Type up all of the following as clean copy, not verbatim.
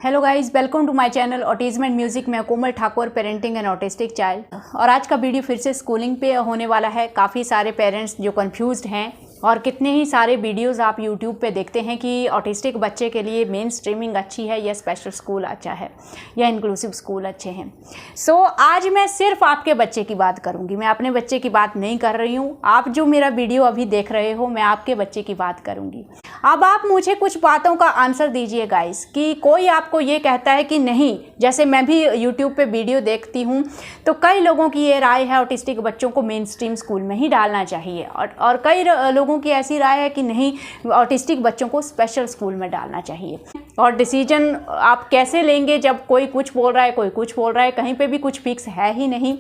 Hello guys, welcome to my channel autism and music. मैं Komal Thakur, parenting and autistic child. और आज का video फिर से स्कूलिंग पे होने वाला है। काफ़ी सारे पेरेंट्स जो कंफ्यूज्ड हैं और कितने ही सारे वीडियोस आप यूट्यूब पे देखते हैं कि ऑटिस्टिक बच्चे के लिए मेन स्ट्रीमिंग अच्छी है या स्पेशल स्कूल अच्छा है या इंक्लूसिव स्कूल अच्छे हैं। सो आज मैं सिर्फ आपके बच्चे की बात करूंगी, मैं अपने बच्चे की बात नहीं कर रही हूँ। आप जो मेरा वीडियो अभी देख रहे हो, मैं आपके बच्चे की बात करूंगी। अब आप मुझे कुछ बातों का आंसर दीजिए गाइस, कि कोई आपको ये कहता है कि नहीं, जैसे मैं भी यूट्यूब पे वीडियो देखती हूँ तो कई लोगों की ये राय है ऑटिस्टिक बच्चों को मेन स्ट्रीम स्कूल में ही डालना चाहिए, और कई लोगों की ऐसी राय है कि नहीं, ऑटिस्टिक बच्चों को स्पेशल स्कूल में डालना चाहिए। और डिसीजन आप कैसे लेंगे जब कोई कुछ बोल रहा है, कोई कुछ बोल रहा है, कहीं पे भी कुछ फिक्स है ही नहीं।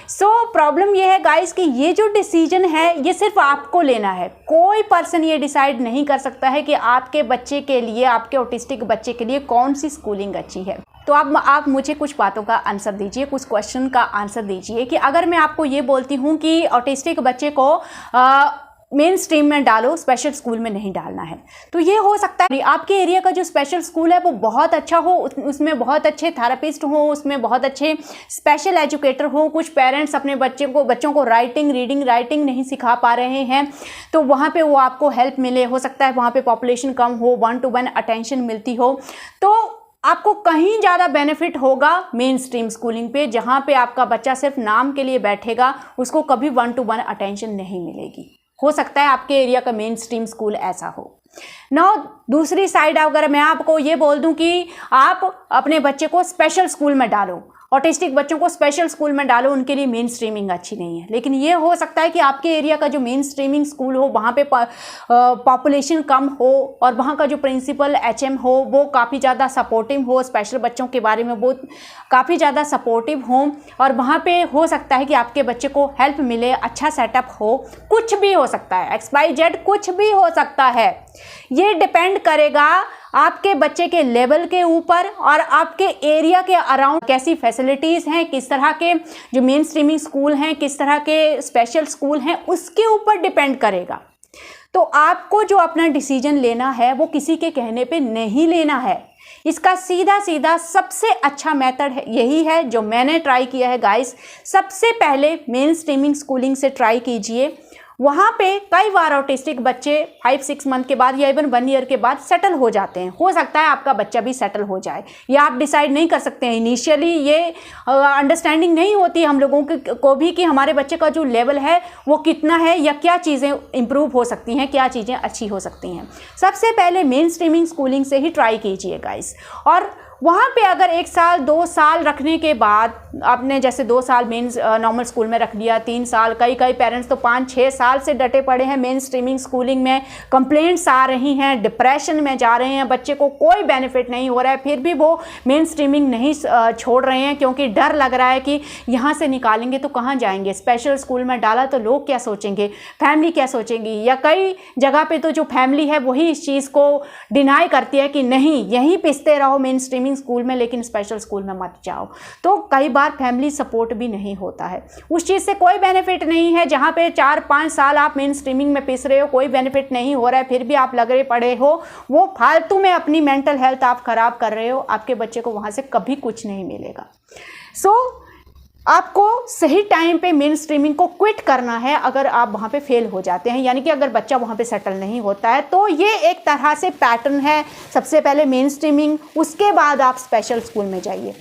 सो प्रॉब्लम ये है गाइस कि ये जो डिसीजन है ये सिर्फ आपको लेना है। कोई पर्सन ये डिसाइड नहीं कर सकता है कि आपके बच्चे के लिए, आपके ऑटिस्टिक बच्चे के लिए कौन सी स्कूलिंग अच्छी है। तो आप मुझे कुछ बातों का आंसर दीजिए, कुछ क्वेश्चन का आंसर दीजिए कि अगर मैं आपको ये बोलती हूँ कि ऑटिस्टिक बच्चे को मेन स्ट्रीम में डालो, स्पेशल स्कूल में नहीं डालना है, तो ये हो सकता है आपके एरिया का जो स्पेशल स्कूल है वो बहुत अच्छा हो, उसमें बहुत अच्छे थेरेपिस्ट हो, उसमें बहुत अच्छे स्पेशल एजुकेटर हो। कुछ पेरेंट्स अपने बच्चों को रीडिंग राइटिंग नहीं सिखा पा रहे हैं, तो वहाँ पे वो आपको हेल्प मिले। हो सकता है वहाँ पे पॉपुलेशन कम हो, 1-to-1 अटेंशन मिलती हो, तो आपको कहीं ज़्यादा बेनिफिट होगा मेन स्ट्रीम स्कूलिंग पे, जहाँ पे आपका बच्चा सिर्फ नाम के लिए बैठेगा, उसको कभी 1-to-1 अटेंशन नहीं मिलेगी। हो सकता है आपके एरिया का मेन स्ट्रीम स्कूल ऐसा हो। नाउ दूसरी साइड, अगर मैं आपको ये बोल दूं कि आप अपने बच्चे को स्पेशल स्कूल में डालो, ऑटिस्टिक बच्चों को स्पेशल स्कूल में डालो, उनके लिए मेन स्ट्रीमिंग अच्छी नहीं है। लेकिन ये हो सकता है कि आपके एरिया का जो मेन स्ट्रीमिंग स्कूल हो वहाँ पे पॉपुलेशन कम हो और वहाँ का जो प्रिंसिपल HM हो वो काफ़ी ज़्यादा सपोर्टिव हो, स्पेशल बच्चों के बारे में वो काफ़ी ज़्यादा सपोर्टिव हो, और वहाँ पे हो सकता है कि आपके बच्चे को हेल्प मिले, अच्छा सेटअप हो। कुछ भी हो सकता है, XYZ कुछ भी हो सकता है। ये डिपेंड करेगा आपके बच्चे के लेवल के ऊपर और आपके एरिया के अराउंड कैसी फैसिलिटीज़ हैं, किस तरह के जो मेन स्ट्रीमिंग स्कूल हैं, किस तरह के स्पेशल स्कूल हैं, उसके ऊपर डिपेंड करेगा। तो आपको जो अपना डिसीजन लेना है वो किसी के कहने पे नहीं लेना है। इसका सीधा सीधा सबसे अच्छा मेथड यही है जो मैंने ट्राई किया है गाइस। सबसे पहले मेन स्ट्रीमिंग स्कूलिंग से ट्राई कीजिए। वहाँ पे कई बार ऑटिस्टिक बच्चे 5-6 मंथ के बाद या इवन 1 ईयर के बाद सेटल हो जाते हैं। हो सकता है आपका बच्चा भी सेटल हो जाए, या आप डिसाइड नहीं कर सकते हैं। इनिशियली ये अंडरस्टैंडिंग नहीं होती हम लोगों को भी कि हमारे बच्चे का जो लेवल है वो कितना है, या क्या चीज़ें इम्प्रूव हो सकती हैं, क्या चीज़ें अच्छी हो सकती हैं। सबसे पहले मेन स्ट्रीमिंग स्कूलिंग से ही ट्राई कीजिए गाइस। और वहाँ पे अगर 1 साल 2 साल रखने के बाद आपने जैसे 2 साल मेन नॉर्मल स्कूल में रख लिया, 3 साल, कई पेरेंट्स तो 5-6 साल से डटे पड़े हैं मेन स्ट्रीमिंग स्कूलिंग में, कंप्लेंट्स आ रही हैं, डिप्रेशन में जा रहे हैं, बच्चे को कोई बेनिफिट नहीं हो रहा है, फिर भी वो मेन स्ट्रीमिंग नहीं छोड़ रहे हैं क्योंकि डर लग रहा है कि यहाँ से निकालेंगे तो कहाँ जाएंगे, स्पेशल स्कूल में डाला तो लोग क्या सोचेंगे, फैमिली क्या सोचेंगी। या कई जगह पे तो जो फैमिली है वही इस चीज़ को डिनाई करती है कि नहीं, यहीं पिसते रहो मेन स्ट्रीमिंग स्कूल में, लेकिन स्पेशल स्कूल में मत जाओ। तो कई बार फैमिली सपोर्ट भी नहीं होता है, उस चीज़ से कोई बेनिफिट नहीं है। जहाँ पे 4-5 साल आप मेन स्ट्रीमिंग में पिस रहे हो, कोई बेनिफिट नहीं हो रहा है, फिर भी आप लग रहे पड़े हो, वो फालतू में अपनी मेंटल हेल्थ आप खराब कर रहे हो। आपके बच्चे को वहाँ से कभी कुछ नहीं मिलेगा। सो आपको सही टाइम पे मेन स्ट्रीमिंग को क्विट करना है अगर आप वहाँ पे फेल हो जाते हैं, यानी कि अगर बच्चा वहाँ पे सेटल नहीं होता है। तो ये एक तरह से पैटर्न है, सबसे पहले मेन स्ट्रीमिंग, उसके बाद आप स्पेशल स्कूल में जाइए।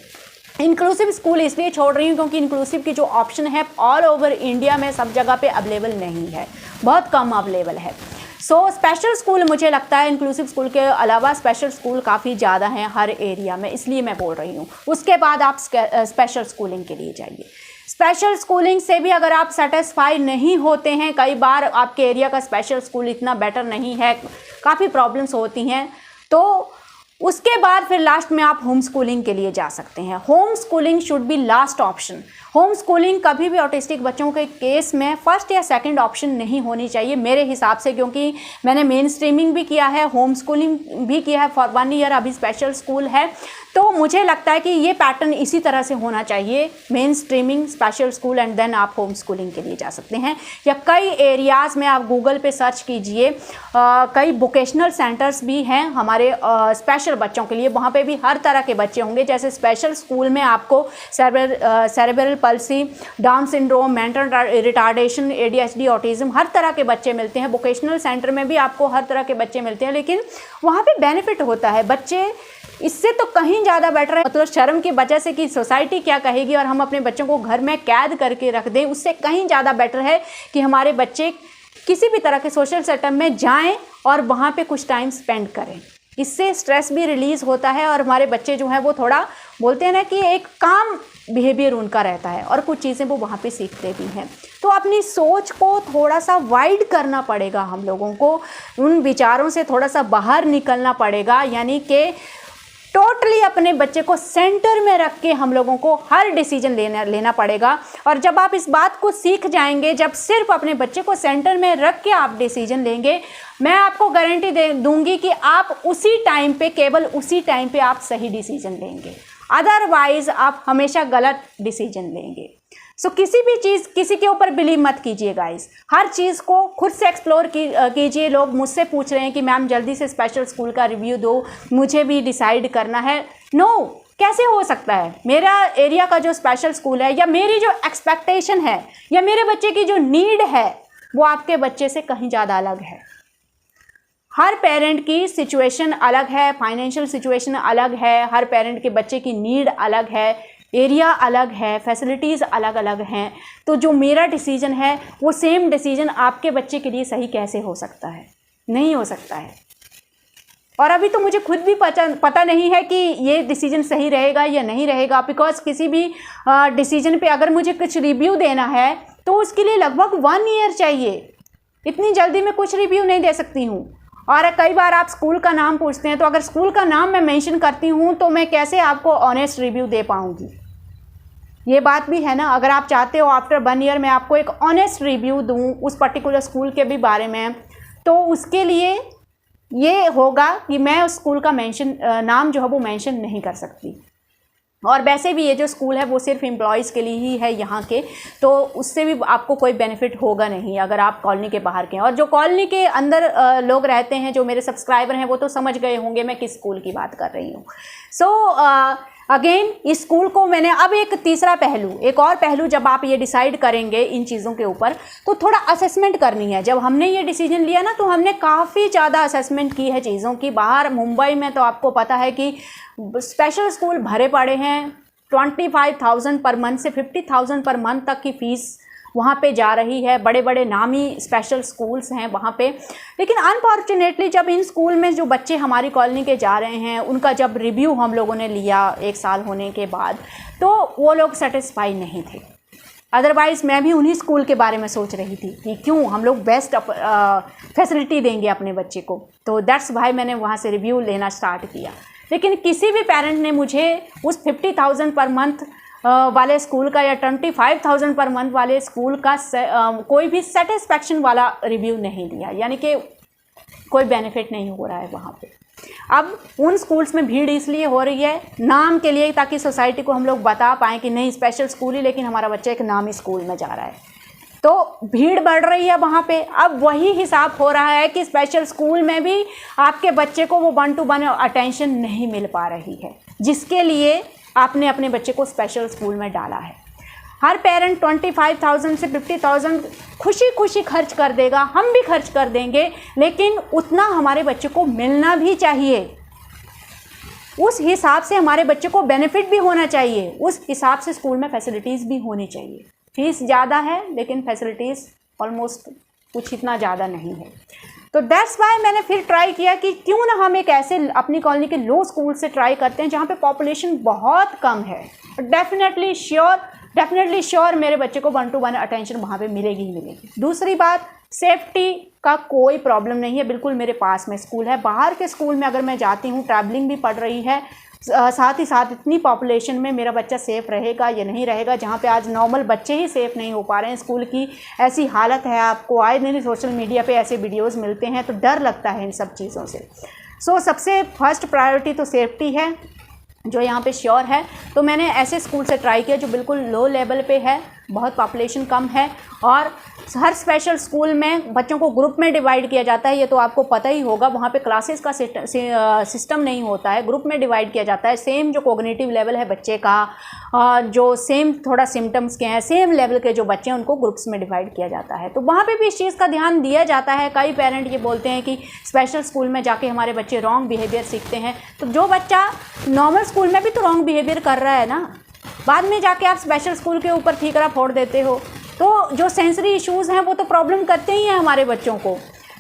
इंक्लूसिव स्कूल इसलिए छोड़ रही हूँ क्योंकि इंक्लूसिव की जो ऑप्शन है ऑल ओवर इंडिया में सब जगह पे अवेलेबल नहीं है, बहुत कम अवेलेबल है। सो स्पेशल स्कूल मुझे लगता है इंक्लूसिव स्कूल के अलावा स्पेशल स्कूल काफ़ी ज़्यादा हैं हर एरिया में, इसलिए मैं बोल रही हूँ। उसके बाद आप स्पेशल स्कूलिंग के लिए जाइए। स्पेशल स्कूलिंग से भी अगर आप सेटिस्फाई नहीं होते हैं, कई बार आपके एरिया का स्पेशल स्कूल इतना बेटर नहीं है, काफ़ी प्रॉब्लम्स होती हैं, तो उसके बाद फिर लास्ट में आप होम स्कूलिंग के लिए जा सकते हैं। Home schooling should be last option. Home schooling कभी भी ऑटिस्टिक बच्चों के केस में फर्स्ट या सेकंड ऑप्शन नहीं होनी चाहिए मेरे हिसाब से, क्योंकि मैंने मेन स्ट्रीमिंग भी किया है, होम स्कूलिंग भी किया है फॉर 1 ईयर, अभी स्पेशल स्कूल है। तो मुझे लगता है कि ये पैटर्न इसी तरह से होना चाहिए, mainstreaming, special school and then आप होम स्कूलिंग के लिए जा सकते हैं। या कई एरियाज़ में आप गूगल पे सर्च कीजिए, कई वोकेशनल सेंटर्स भी हैं हमारे स्पेशल स्पेशल बच्चों के लिए, वहाँ पे भी हर तरह के बच्चे होंगे। जैसे स्पेशल स्कूल में आपको cerebral palsy, down syndrome, mental retardation, ADHD, autism, हर तरह के बच्चे मिलते हैं। वोकेशनल सेंटर में भी आपको हर तरह के बच्चे मिलते हैं, लेकिन वहाँ पे बेनिफिट होता है। बच्चे इससे तो कहीं ज़्यादा बेटर है, मतलब शर्म की वजह से कि सोसाइटी क्या कहेगी और हम अपने बच्चों को घर में कैद करके रख दें, उससे कहीं ज़्यादा बेटर है कि हमारे बच्चे किसी भी तरह के सोशल सेटअप में जाएं और वहाँ पे कुछ टाइम स्पेंड करें। इससे स्ट्रेस भी रिलीज़ होता है और हमारे बच्चे जो हैं वो थोड़ा बोलते हैं ना कि एक काम बिहेवियर उनका रहता है और कुछ चीज़ें वो वहाँ पे सीखते भी हैं। तो अपनी सोच को थोड़ा सा वाइड करना पड़ेगा, हम लोगों को उन विचारों से थोड़ा सा बाहर निकलना पड़ेगा, यानी कि टोटली अपने बच्चे को सेंटर में रख के हम लोगों को हर डिसीजन लेना पड़ेगा। और जब आप इस बात को सीख जाएंगे, जब सिर्फ अपने बच्चे को सेंटर में रख के आप डिसीजन लेंगे, मैं आपको गारंटी दूंगी कि आप उसी टाइम पे, केवल उसी टाइम पे आप सही डिसीजन लेंगे, अदरवाइज आप हमेशा गलत डिसीजन लेंगे। सो किसी भी चीज़, किसी के ऊपर बिलीव मत कीजिए गाइस, हर चीज़ को खुद से एक्सप्लोर कीजिए। लोग मुझसे पूछ रहे हैं कि मैम जल्दी से स्पेशल स्कूल का रिव्यू दो, मुझे भी डिसाइड करना है। नो, कैसे हो सकता है? मेरा एरिया का जो स्पेशल स्कूल है, या मेरी जो एक्सपेक्टेशन है, या मेरे बच्चे की जो नीड है, वो आपके बच्चे से कहीं ज़्यादा अलग है। हर पेरेंट की सिचुएशन अलग है, फाइनेंशियल सिचुएशन अलग है, हर पेरेंट के बच्चे की नीड अलग है, एरिया अलग है, फैसिलिटीज़ अलग अलग हैं। तो जो मेरा डिसीजन है वो सेम डिसीजन आपके बच्चे के लिए सही कैसे हो सकता है? नहीं हो सकता है। और अभी तो मुझे खुद भी पता नहीं है कि ये डिसीजन सही रहेगा या नहीं रहेगा, बिकॉज किसी भी डिसीजन पे अगर मुझे कुछ रिव्यू देना है तो उसके लिए लगभग 1 ईयर चाहिए। इतनी जल्दी मैं कुछ रिव्यू नहीं दे सकती हूँ। और कई बार आप स्कूल का नाम पूछते हैं, तो अगर स्कूल का नाम मैं मेंशन करती हूँ तो मैं कैसे आपको ऑनेस्ट रिव्यू दे पाऊँगी? ये बात भी है ना। अगर आप चाहते हो आफ्टर 1 ईयर मैं आपको एक ऑनेस्ट रिव्यू दूँ उस पर्टिकुलर स्कूल के भी बारे में, तो उसके लिए ये होगा कि मैं उस स्कूल का नाम जो है वो मेंशन नहीं कर सकती। और वैसे भी ये जो स्कूल है वो सिर्फ एम्प्लॉयज़ के लिए ही है यहाँ के, तो उससे भी आपको कोई बेनिफिट होगा नहीं अगर आप कॉलोनी के बाहर के हैं। और जो कॉलोनी के अंदर लोग रहते हैं, जो मेरे सब्सक्राइबर हैं, वो तो समझ गए होंगे मैं किस स्कूल की बात कर रही हूँ। सो अगेन इस स्कूल को मैंने अब एक तीसरा पहलू, एक और पहलू, जब आप ये डिसाइड करेंगे इन चीज़ों के ऊपर, तो थोड़ा असेसमेंट करनी है। जब हमने ये डिसीजन लिया ना, तो हमने काफ़ी ज़्यादा असेसमेंट की है चीज़ों की। बाहर मुंबई में तो आपको पता है कि स्पेशल स्कूल भरे पड़े हैं। 25,000 पर मंथ से 50,000 पर मंथ तक की फ़ीस वहाँ पे जा रही है। बड़े बड़े नामी स्पेशल स्कूल्स हैं वहाँ पे। लेकिन अनफॉर्चुनेटली जब इन स्कूल में जो बच्चे हमारी कॉलोनी के जा रहे हैं, उनका जब रिव्यू हम लोगों ने लिया 1 साल होने के बाद, तो वो लोग सेटिस्फाई नहीं थे। अदरवाइज़ मैं भी उन्हीं स्कूल के बारे में सोच रही थी कि क्यों हम लोग बेस्ट फैसिलिटी देंगे अपने बच्चे को। तो दैट्स वाई मैंने वहाँ से रिव्यू लेना स्टार्ट किया। लेकिन किसी भी पेरेंट ने मुझे उस 50,000 पर मंथ वाले स्कूल का या 25,000 पर मंथ वाले स्कूल का कोई भी सेटिस्फैक्शन वाला रिव्यू नहीं दिया, यानी कि कोई बेनिफिट नहीं हो रहा है वहाँ पे। अब उन स्कूल्स में भीड़ इसलिए हो रही है नाम के लिए, ताकि सोसाइटी को हम लोग बता पाएँ कि नहीं स्पेशल स्कूल ही, लेकिन हमारा बच्चा एक नामी स्कूल में जा रहा है, तो भीड़ बढ़ रही है वहाँ पे। अब वही हिसाब हो रहा है कि स्पेशल स्कूल में भी आपके बच्चे को वो 1-to-1 अटेंशन नहीं मिल पा रही है, जिसके लिए आपने अपने बच्चे को स्पेशल स्कूल में डाला है। हर पेरेंट 25,000 से 50,000 खुशी खुशी खर्च कर देगा, हम भी खर्च कर देंगे, लेकिन उतना हमारे बच्चे को मिलना भी चाहिए। उस हिसाब से हमारे बच्चे को बेनिफिट भी होना चाहिए, उस हिसाब से स्कूल में फैसिलिटीज़ भी होनी चाहिए। फीस ज़्यादा है लेकिन फैसिलिटीज़ ऑलमोस्ट कुछ इतना ज़्यादा नहीं है। तो दैट्स वाई मैंने फिर ट्राई किया कि क्यों ना हम एक ऐसे अपनी कॉलोनी के लो स्कूल से ट्राई करते हैं जहाँ पे पॉपुलेशन बहुत कम है। डेफिनेटली श्योर मेरे बच्चे को 1-to-1 अटेंशन वहाँ पे मिलेगी ही मिलेगी। दूसरी बात, सेफ्टी का कोई प्रॉब्लम नहीं है, बिल्कुल मेरे पास में स्कूल है। बाहर के स्कूल में अगर मैं जाती हूँ, ट्रैवलिंग भी पड़ रही है, साथ ही साथ इतनी पॉपुलेशन में मेरा बच्चा सेफ़ रहेगा या नहीं रहेगा, जहाँ पे आज नॉर्मल बच्चे ही सेफ़ नहीं हो पा रहे हैं। स्कूल की ऐसी हालत है, आपको आए दिन सोशल मीडिया पे ऐसे वीडियोस मिलते हैं, तो डर लगता है इन सब चीज़ों से। सो सबसे फर्स्ट प्रायोरिटी तो सेफ्टी है, जो यहाँ पे श्योर है। तो मैंने ऐसे स्कूल से ट्राई किया जो बिल्कुल लो लेवल पे है, बहुत पॉपुलेशन कम है, और हर स्पेशल स्कूल में बच्चों को ग्रुप में डिवाइड किया जाता है, ये तो आपको पता ही होगा। वहाँ पे क्लासेस का सिस्टम नहीं होता है, ग्रुप में डिवाइड किया जाता है। सेम जो कॉग्निटिव लेवल है बच्चे का, जो सेम थोड़ा सिम्टम्स के हैं, सेम लेवल के जो बच्चे हैं उनको ग्रुप्स में डिवाइड किया जाता है। तो वहाँ पे भी इस चीज़ का ध्यान दिया जाता है। कई पेरेंट ये बोलते हैं कि स्पेशल स्कूल में जाके हमारे बच्चे रॉन्ग बिहेवियर सीखते हैं। तो जो बच्चा नॉर्मल स्कूल में भी तो रॉन्ग बिहेवियर कर रहा है ना, बाद में जाके आप स्पेशल स्कूल के ऊपर ठीकरा फोड़ देते हो, तो जो सेंसरी इश्यूज़ हैं वो तो प्रॉब्लम करते ही हैं हमारे बच्चों को।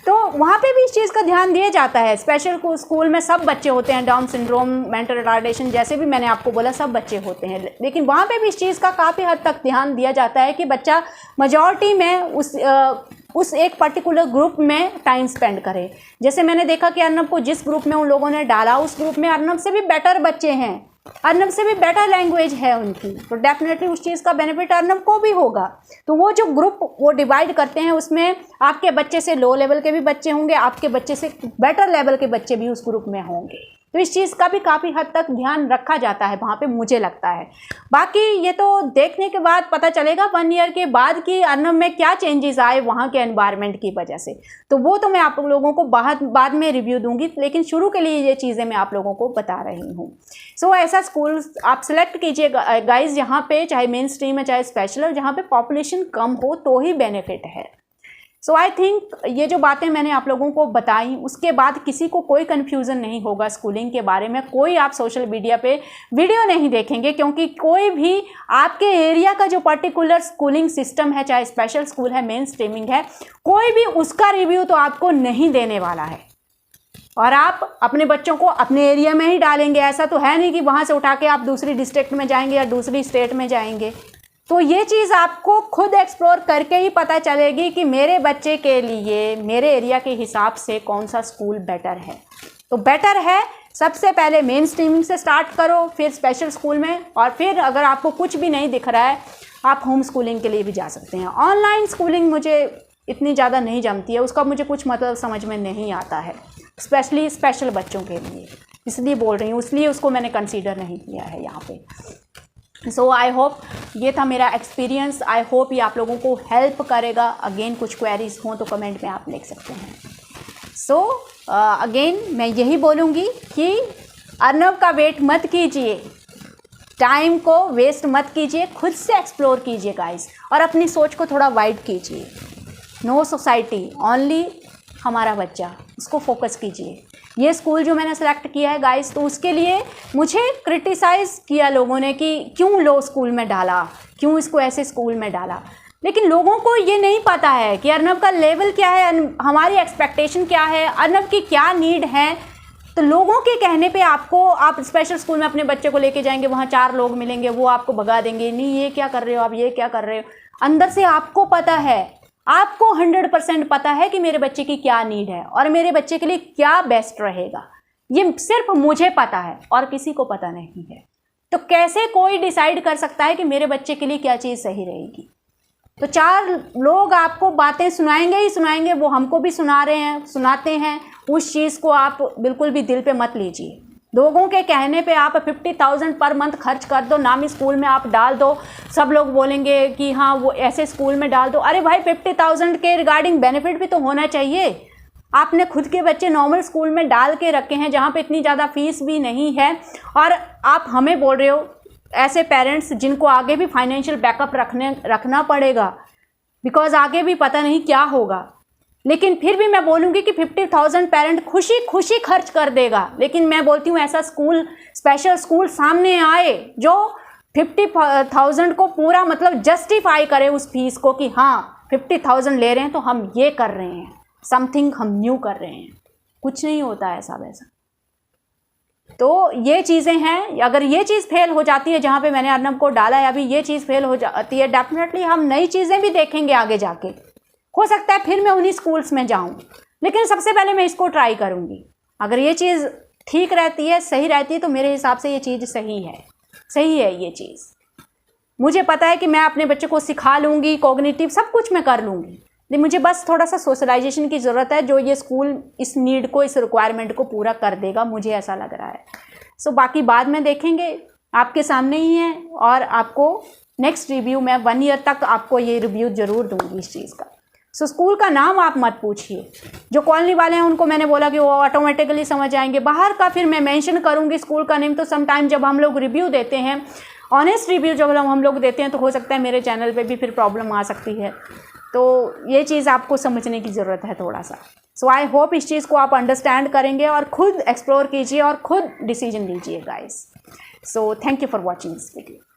तो वहाँ पे भी इस चीज़ का ध्यान दिया जाता है। स्पेशल स्कूल में सब बच्चे होते हैं, डाउन सिंड्रोम, मेंटल रिटार्डेशन, जैसे भी मैंने आपको बोला सब बच्चे होते हैं, लेकिन वहाँ पे भी इस चीज़ का काफ़ी हद तक ध्यान दिया जाता है कि बच्चा मेजॉरिटी में उस एक पर्टिकुलर ग्रुप में टाइम स्पेंड करे। जैसे मैंने देखा कि अर्नब को जिस ग्रुप में उन लोगों ने डाला, उस ग्रुप में अर्नब से भी बेटर बच्चे हैं, अर्नब से भी बेटर लैंग्वेज है उनकी, तो डेफिनेटली उस चीज़ का बेनिफिट अर्नब को भी होगा। तो वो जो ग्रुप वो डिवाइड करते हैं उसमें आपके बच्चे से लो लेवल के भी बच्चे होंगे, आपके बच्चे से बेटर लेवल के बच्चे भी उस ग्रुप में होंगे। तो इस चीज़ का भी काफ़ी हद तक ध्यान रखा जाता है वहाँ पे, मुझे लगता है। बाकी ये तो देखने के बाद पता चलेगा 1 ईयर के बाद कि अर्नब में क्या चेंजेस आए वहाँ के एनवायरनमेंट की वजह से। तो वो तो मैं आप लोगों को बाद में रिव्यू दूंगी, लेकिन शुरू के लिए ये चीज़ें मैं आप लोगों को बता रही हूँ। सो ऐसा स्कूल आप सेलेक्ट कीजिए गाइज, जहाँ पे चाहे मेन स्ट्रीम है चाहे स्पेशल है, जहाँ पे पॉपुलेशन कम हो तो ही बेनिफिट है। सो आई थिंक ये जो बातें मैंने आप लोगों को बताई, उसके बाद किसी को कोई कन्फ्यूज़न नहीं होगा स्कूलिंग के बारे में। कोई आप सोशल मीडिया पे वीडियो नहीं देखेंगे, क्योंकि कोई भी आपके एरिया का जो पर्टिकुलर स्कूलिंग सिस्टम है, चाहे स्पेशल स्कूल है, मेन स्ट्रीमिंग है, कोई भी उसका रिव्यू तो आपको नहीं देने वाला है। और आप अपने बच्चों को अपने एरिया में ही डालेंगे, ऐसा तो है नहीं कि वहाँ से उठा के आप दूसरी डिस्ट्रिक्ट में जाएंगे या दूसरी स्टेट में जाएंगे। तो ये चीज़ आपको खुद एक्सप्लोर करके ही पता चलेगी कि मेरे बच्चे के लिए मेरे एरिया के हिसाब से कौन सा स्कूल बेटर है। तो बेटर है सबसे पहले मेन स्ट्रीमिंग से स्टार्ट करो, फिर स्पेशल स्कूल में, और फिर अगर आपको कुछ भी नहीं दिख रहा है आप होम स्कूलिंग के लिए भी जा सकते हैं। ऑनलाइन स्कूलिंग मुझे इतनी ज़्यादा नहीं जमती है, उसका मुझे कुछ मतलब समझ में नहीं आता है, स्पेशली स्पेशल बच्चों के लिए, इसलिए बोल रही हूँ, इसलिए उसको मैंने कंसीडर नहीं किया है यहाँ पे। सो आई होप ये था मेरा एक्सपीरियंस, आई होप ये आप लोगों को हेल्प करेगा। अगेन कुछ क्वेरीज हों तो कमेंट में आप लिख सकते हैं। सो अगेन मैं यही बोलूँगी कि अर्नब का वेट मत कीजिए, टाइम को वेस्ट मत कीजिए, खुद से एक्सप्लोर कीजिए गाइस, और अपनी सोच को थोड़ा वाइड कीजिए। नो सोसाइटी, ओनली हमारा बच्चा, उसको फोकस कीजिए। ये स्कूल जो मैंने सेलेक्ट किया है गाइस, तो उसके लिए मुझे क्रिटिसाइज़ किया लोगों ने कि क्यों लो स्कूल में डाला, क्यों इसको ऐसे स्कूल में डाला, लेकिन लोगों को ये नहीं पता है कि अर्नब का लेवल क्या है, हमारी एक्सपेक्टेशन क्या है, अर्नब की क्या नीड है। तो लोगों के कहने पे आप स्पेशल स्कूल में अपने बच्चे को लेके जाएंगे, वहाँ 4 लोग मिलेंगे, वो आपको भगा देंगे, नहीं ये क्या कर रहे हो आप, ये क्या कर रहे हो। अंदर से आपको पता है, आपको 100% पता है कि मेरे बच्चे की क्या नीड है और मेरे बच्चे के लिए क्या बेस्ट रहेगा। ये सिर्फ मुझे पता है और किसी को पता नहीं है। तो कैसे कोई डिसाइड कर सकता है कि मेरे बच्चे के लिए क्या चीज़ सही रहेगी। तो 4 लोग आपको बातें सुनाएंगे ही सुनाएंगे, वो हमको भी सुना रहे हैं, सुनाते हैं, उस चीज़ को आप बिल्कुल भी दिल पे मत लीजिए। लोगों के कहने पे आप 50,000 पर मंथ खर्च कर दो, नामी स्कूल में आप डाल दो, सब लोग बोलेंगे कि हाँ वो ऐसे स्कूल में डाल दो। अरे भाई 50,000 के रिगार्डिंग बेनिफिट भी तो होना चाहिए। आपने खुद के बच्चे नॉर्मल स्कूल में डाल के रखे हैं जहाँ पे इतनी ज़्यादा फीस भी नहीं है, और आप हमें बोल रहे हो, ऐसे पेरेंट्स जिनको आगे भी फाइनेंशियल बैकअप रखना पड़ेगा, बिकॉज आगे भी पता नहीं क्या होगा। लेकिन फिर भी मैं बोलूँगी कि 50,000 पेरेंट खुशी खुशी खर्च कर देगा, लेकिन मैं बोलती हूँ ऐसा स्कूल, स्पेशल स्कूल सामने आए जो 50,000 को पूरा मतलब जस्टिफाई करे उस फीस को कि हाँ 50,000 ले रहे हैं तो हम ये कर रहे हैं, समथिंग हम न्यू कर रहे हैं। कुछ नहीं होता ऐसा वैसा। तो ये चीज़ें हैं, अगर ये चीज़ फेल हो जाती है जहाँ पे मैंने अर्नब को डाला है, अभी ये चीज़ फेल हो जाती है, डेफिनेटली हम नई चीज़ें भी देखेंगे आगे जाके। हो सकता है फिर मैं उन्हीं स्कूल्स में जाऊं, लेकिन सबसे पहले मैं इसको ट्राई करूंगी। अगर ये चीज़ ठीक रहती है, सही रहती है, तो मेरे हिसाब से ये चीज़ सही है ये चीज़। मुझे पता है कि मैं अपने बच्चे को सिखा लूँगी, कॉग्निटिव सब कुछ मैं कर लूँगी, लेकिन मुझे बस थोड़ा सा सोशलाइजेशन की ज़रूरत है, जो ये स्कूल इस नीड को, इस रिक्वायरमेंट को पूरा कर देगा, मुझे ऐसा लग रहा है। सो बाकी बाद में देखेंगे, आपके सामने ही है, और आपको नेक्स्ट रिव्यू मैं 1 ईयर तक आपको ये रिव्यू ज़रूर दूँगी इस चीज़ का। सो स्कूल का नाम आप मत पूछिए। जो कॉलोनी वाले हैं उनको मैंने बोला कि वो ऑटोमेटिकली समझ जाएंगे। बाहर का फिर मैं मेंशन करूँगी स्कूल का नेम, तो समटाइम जब हम लोग रिव्यू देते हैं, ऑनेस्ट रिव्यू जब हम लोग देते हैं, तो हो सकता है मेरे चैनल पे भी फिर प्रॉब्लम आ सकती है। तो ये चीज़ आपको समझने की ज़रूरत है थोड़ा सा। सो आई होप इस चीज़ को आप अंडरस्टैंड करेंगे और खुद एक्सप्लोर कीजिए और खुद डिसीजन लीजिए guys. So thank you for watching this video.